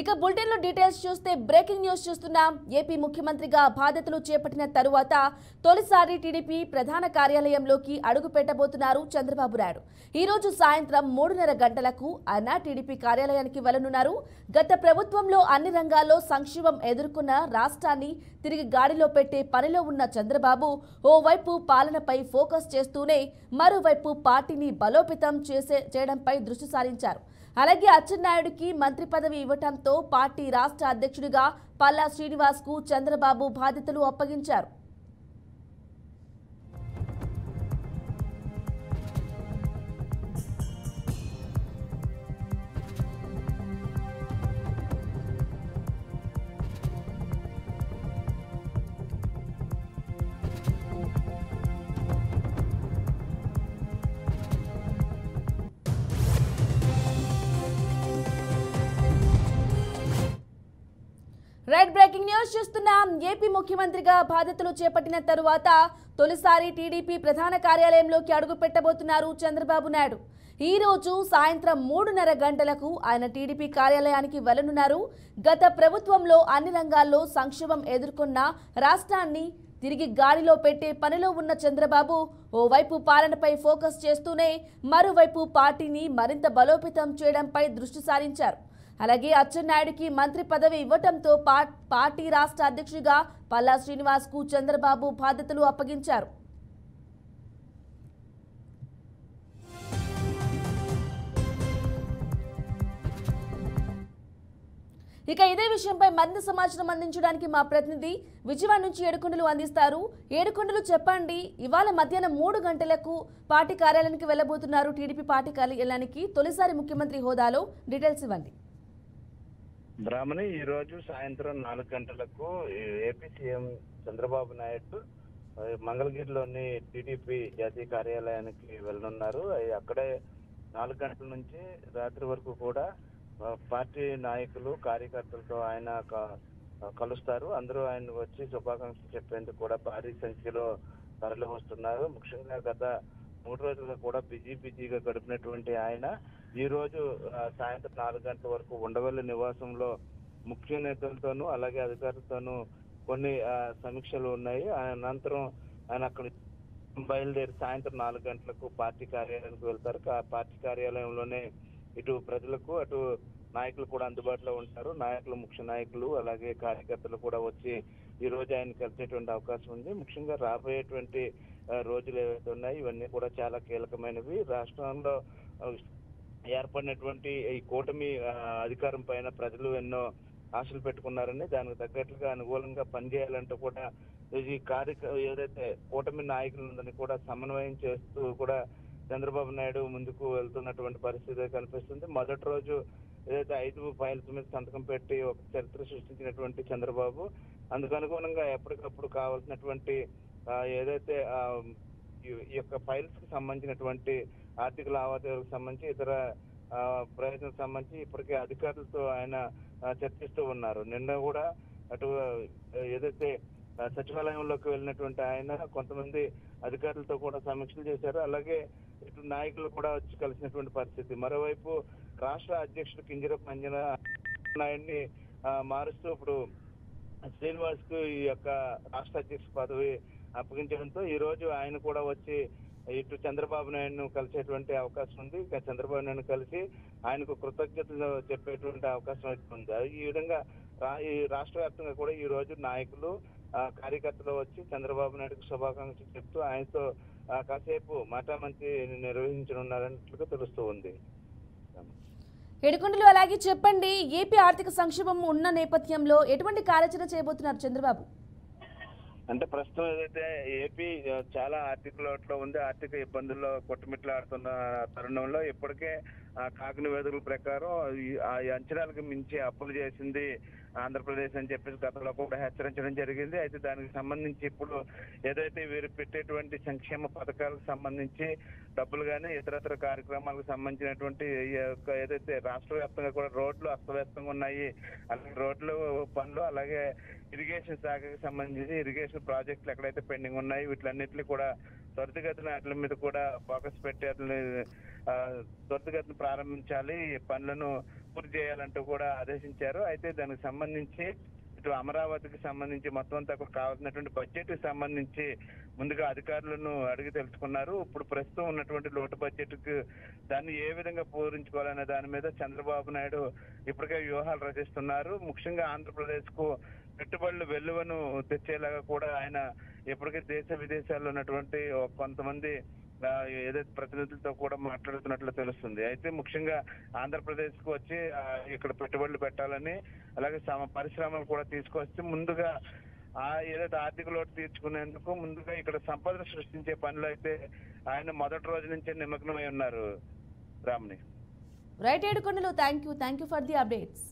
ఇక బులెటిన్ లో డీటెయిల్స్ చూస్తే బ్రేకింగ్ న్యూస్ చూస్తున్నాం. ఏపీ ముఖ్యమంత్రిగా బాధ్యతలు చేపట్టిన తరువాత తొలిసారి టీడీపీ ప్రధాన కార్యాలయంలోకి అడుగు పెట్టబోతున్నారు చంద్రబాబు నాయుడు. ఈ రోజు సాయంత్రం 3:30 గంటలకు ఆయన టీడీపీ కార్యాలయానికి వెళ్లనున్నారు. గత ప్రభుత్వంలో అన్ని రంగాల్లో సంక్షోభం ఎదుర్కొన్న రాష్ట్రాన్ని తిరిగి గాడిలో పెట్టే పనిలో ఉన్న చంద్రబాబు ఓవైపు పాలనపై ఫోకస్ చేస్తూనే మరోవైపు పార్టీని బలోపేతం చేయడంపై దృష్టి సారించారు. అలాగే అచ్చెన్నాయుడికి మంత్రి పదవి ఇవ్వడంతో పార్టీ రాష్ట్ర అధ్యక్షుడిగా పల్లా శ్రీనివాస్ కు చంద్రబాబు బాధ్యతలు అప్పగించారు. రైట్, బ్రేకింగ్ న్యూస్ చూస్తున్నాం. ఏపీ ముఖ్యమంత్రిగా బాధ్యతలు చేపట్టిన తరువాత తొలిసారి టీడీపీ ప్రధాన కార్యాలయంలోకి అడుగు పెట్టబోతున్నారు చంద్రబాబు నాయుడు. ఈ రోజు సాయంత్రం 3:30 గంటలకు ఆయన టీడీపీ కార్యాలయానికి వెళ్లనున్నారు. గత ప్రభుత్వంలో అన్ని రంగాల్లో సంక్షోభం ఎదుర్కొన్న రాష్ట్రాన్ని తిరిగి గాడిలో పెట్టే పనిలో ఉన్న చంద్రబాబు ఓవైపు పాలనపై ఫోకస్ చేస్తూనే మరోవైపు పార్టీని మరింత బలోపేతం చేయడంపై దృష్టి సారించారు. అలాగే అచ్చెన్నాయుడికి మంత్రి పదవి ఇవ్వడంతో పార్టీ రాష్ట్ర అధ్యక్షుడిగా పల్లా శ్రీనివాస్ కు చంద్రబాబు బాధ్యతలు అప్పగించారు. ఇక ఇదే విషయంపై మరింత సమాచారం అందించడానికి మా ప్రతినిధి విజయవాడ నుంచి ఏడుకొండలు అందిస్తారు. ఏడుకొండలు, చెప్పండి, ఇవాళ మధ్యాహ్నం 3 గంటలకు పార్టీ కార్యాలయానికి వెళ్లబోతున్నారు. టీడీపీ పార్టీ కార్యాలయానికి తొలిసారి ముఖ్యమంత్రి హోదాలో డీటెయిల్స్ ఇవ్వండి. బ్రాహ్మణి ఈ రోజు సాయంత్రం 4 గంటలకు ఏపీ సీఎం చంద్రబాబు నాయుడు మంగళగిరిలోని టీడీపీ జాతీయ కార్యాలయానికి వెళ్ళనున్నారు. అక్కడే 4 గంటల నుంచి రాత్రి వరకు కూడా పార్టీ నాయకులు కార్యకర్తలతో ఆయన కలుస్తారు. అందరూ ఆయన వచ్చి శుభాకాంక్షలు చెప్పేందుకు కూడా భారీ సంఖ్యలో తరలి వస్తున్నారు. ముఖ్యంగా గత 3 రోజులుగా కూడా బిజీగా గడిపినటువంటి ఆయన ఈ రోజు సాయంత్రం 4 గంటల వరకు ఉండవల్లి నివాసంలో ముఖ్య నేతలతోనూ అలాగే అధికారులతోనూ కొన్ని సమీక్షలు ఉన్నాయి. అనంతరం ఆయన అక్కడ బయలుదేరి సాయంత్రం 4 గంటలకు పార్టీ కార్యాలయానికి వెళ్తారు. పార్టీ కార్యాలయంలోనే ఇటు ప్రజలకు అటు నాయకులు కూడా అందుబాటులో ఉంటారు. నాయకులు, ముఖ్య నాయకులు అలాగే కార్యకర్తలు కూడా వచ్చి ఈ రోజు ఆయన కలిసేటువంటి అవకాశం ఉంది. ముఖ్యంగా రాబోయేటువంటి రోజులు ఏవైతే ఉన్నాయి ఇవన్నీ కూడా చాలా కీలకమైనవి. రాష్ట్రంలో ఏర్పడినటువంటి ఈ కూటమి అధికారం పైన ప్రజలు ఎన్నో ఆశలు పెట్టుకున్నారని దానికి తగ్గట్లుగా అనుకూలంగా పనిచేయాలంటూ కూడా ఈ ఏదైతే కూటమి నాయకులందరినీ కూడా సమన్వయం చేస్తూ కూడా చంద్రబాబు నాయుడు ముందుకు వెళ్తున్నటువంటి పరిస్థితి కనిపిస్తుంది. మొదటి రోజు ఏదైతే 5 ఫైల్స్ మీద సంతకం పెట్టి ఒక చరిత్ర సృష్టించినటువంటి చంద్రబాబు అందుకు అనుగుణంగా ఎప్పటికప్పుడు కావాల్సినటువంటి ఏదైతే ఈ యొక్క ఫైల్స్ కి సంబంధించినటువంటి ఆర్థిక లావాదేవీలకు సంబంధించి ఇతర ప్రయోజనాలకు సంబంధించి ఇప్పటికే అధికారులతో ఆయన చర్చిస్తూ ఉన్నారు. నిన్న కూడా అటు ఏదైతే సచివాలయంలోకి వెళ్ళినటువంటి ఆయన కొంతమంది అధికారులతో కూడా సమీక్షలు చేశారు. అలాగే ఇటు నాయకులు కూడా వచ్చి కలిసినటువంటి పరిస్థితి. మరోవైపు రాష్ట్ర అధ్యక్షుడు కింజరాపు నాయుడిని మారుస్తూ ఇప్పుడు శ్రీనివాస్ కు ఈ యొక్క రాష్ట్ర అధ్యక్ష పదవి అప్పగించడంతో ఈ రోజు ఆయన కూడా వచ్చి ఇటు చంద్రబాబు నాయుడును కలిసేటువంటి అవకాశం ఉంది. చంద్రబాబు నాయుడు కలిసి ఆయనకు కృతజ్ఞతలు చెప్పేటువంటి అవకాశం అయితే ఉంది. ఈ విధంగా ఈ రాష్ట్ర వ్యాప్తంగా కూడా ఈ రోజు నాయకులు కార్యకర్తలు వచ్చి చంద్రబాబు నాయుడుకు శుభాకాంక్షలు చెప్తూ ఆయనతో కాసేపు మాటామంతి నిర్వహించనున్నారన్నట్లుగా తెలుస్తూ ఉంది. ఏడుకొండలు, అలాగే చెప్పండి, ఏపీ ఆర్థిక సంక్షోభం ఉన్న నేపథ్యంలో ఎటువంటి కార్యాచరణ చేయబోతున్నారు చంద్రబాబు? అంటే ప్రస్తుతం ఏదైతే ఏపీ చాలా ఆర్థిక లోటులో ఉంది, ఆర్థిక ఇబ్బందుల్లో కొట్టుమిట్లాడుతున్న తరుణంలో ఇప్పటికే కాగ్ నివేదికల ప్రకారం ఆ అంచనాలకు మించి అప్పులు చేసింది ఆంధ్రప్రదేశ్ అని చెప్పేసి గతంలో కూడా హెచ్చరించడం జరిగింది. అయితే దానికి సంబంధించి ఇప్పుడు ఏదైతే వీరు పెట్టేటువంటి సంక్షేమ పథకాలకు సంబంధించి డబ్బులు కానీ ఇతరత్ర కార్యక్రమాలకు సంబంధించినటువంటి ఏదైతే రాష్ట్ర వ్యాప్తంగా కూడా రోడ్లు అస్తవ్యస్తంగా ఉన్నాయి. అలాగే రోడ్లు పనులు అలాగే ఇరిగేషన్ శాఖకి సంబంధించి ఇరిగేషన్ ప్రాజెక్టులు ఎక్కడైతే పెండింగ్ ఉన్నాయి వీటిలన్నింటినీ కూడా త్వరితగతిన వాటి మీద కూడా ఫోకస్ పెట్టి వాటిని త్వరితగతిన ప్రారంభించాలి, పనులను పూర్తి చేయాలంటూ కూడా ఆదేశించారు. అయితే దానికి సంబంధించి ఇటు అమరావతికి సంబంధించి మొత్తం అంతా కూడా కావాల్సినటువంటి బడ్జెట్ కి సంబంధించి ముందుగా అధికారులను అడిగి తెలుసుకున్నారు. ఇప్పుడు ప్రస్తుతం ఉన్నటువంటి లోటు బడ్జెట్ కు దాన్ని ఏ విధంగా పూరించుకోవాలనే దాని మీద చంద్రబాబు నాయుడు ఇప్పటికే వ్యూహాలు రచిస్తున్నారు. ముఖ్యంగా ఆంధ్రప్రదేశ్ కు పెట్టుబడులు వెల్లువను తెచ్చేలాగా కూడా ఆయన ఇప్పటికే దేశ విదేశాల్లో ఉన్నటువంటి కొంతమంది ఏదైతే ప్రతినిధులతో కూడా మాట్లాడుతున్నట్లు తెలుస్తుంది. అయితే ముఖ్యంగా ఆంధ్రప్రదేశ్ కు వచ్చి ఇక్కడ పెట్టుబడులు పెట్టాలని, అలాగే పరిశ్రమలు కూడా తీసుకొచ్చి ముందుగా ఏదైతే ఆర్థిక లోటు తీర్చుకునేందుకు ముందుగా ఇక్కడ సంపద సృష్టించే పనులు అయితే ఆయన మొదటి రోజు నుంచే నిమగ్నమై ఉన్నారు. రామ్ని. Right Yedukondalu, thank you for the updates.